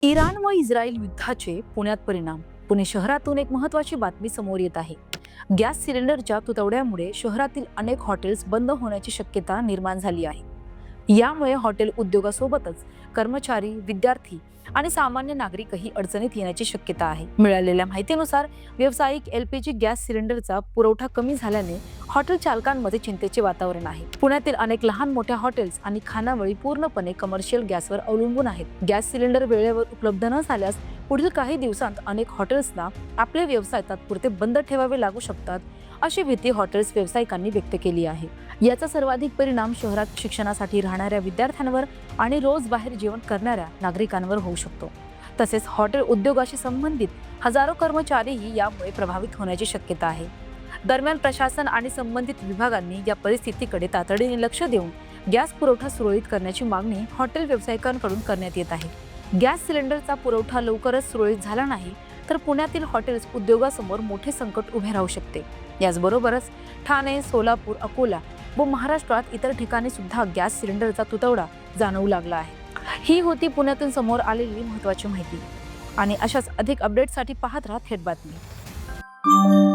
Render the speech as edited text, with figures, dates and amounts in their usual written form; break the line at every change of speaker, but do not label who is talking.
Iran व Israel युद्धाचे पुण्यात परिणाम. पुणे शहरातून एक महत्त्वाची बातमी समोर येत आहे. गॅस सिलेंडरच्या तुटवड्यामुळे शहरातील अनेक हॉटेल्स बंद होण्याची शक्यता निर्माण झाली आहे. यामुळे हॉटेल उद्योगासोबतच कर्मचारी, विद्यार्थी आणि सामान्य नागरिकही अडचणीत येण्याची शक्यता आहे. मिळालेल्या माहितीनुसार व्यावसायिक एलपीजी गॅस सिलेंडरचा पुरवठा कमी झाल्याने हॉटेल चालकांमध्ये चिंतेचे वातावरण आहे. पुण्यातील अनेक लहान मोठ्या हॉटेल्स आणि खानावळी पूर्णपणे कमर्शियल गॅसवर अवलंबून आहेत. गॅस सिलेंडर वेळेवर उपलब्ध न झाल्यास पुढील काही दिवसांत अनेक हॉटेल्सना आपले व्यवसाय तात्पुरते बंद ठेवावे लागू शकतात, अशी भीती हॉटेल्स व्यावसायिकांनी व्यक्त केली आहे. याचा सर्वाधिक परिणाम शहरात शिक्षणासाठी राहणाऱ्या विद्यार्थ्यांवर आणि रोज बाहेर जेवण करणाऱ्या नागरिकांवर होऊ शकतो. तसेच हॉटेल उद्योगाशी संबंधित हजारो कर्मचारीही यामुळे प्रभावित होण्याची शक्यता आहे. दरम्यान प्रशासन आणि संबंधित विभागांनी या परिस्थितीकडे तातडीने लक्ष देऊन गॅस पुरवठा सुरळीत करण्याची मागणी हॉटेल व्यावसायिकांकडून करण्यात येत आहे. गॅस सिलेंडरचा पुरवठा लवकरच सुरळीत झाला नाही तर पुण्यातील हॉटेल्स उद्योगासमोर मोठे संकट उभे राहू शकते. याचबरोबरच ठाणे, सोलापूर, अकोला व महाराष्ट्रात इतर ठिकाणी सुद्धा गॅस सिलेंडरचा तुटवडा जाणवू लागला आहे. ही होती पुण्यातून समोर आलेली महत्त्वाची माहिती आणि अशाच अधिक अपडेट्ससाठी पाहत राहा थेट बातमी.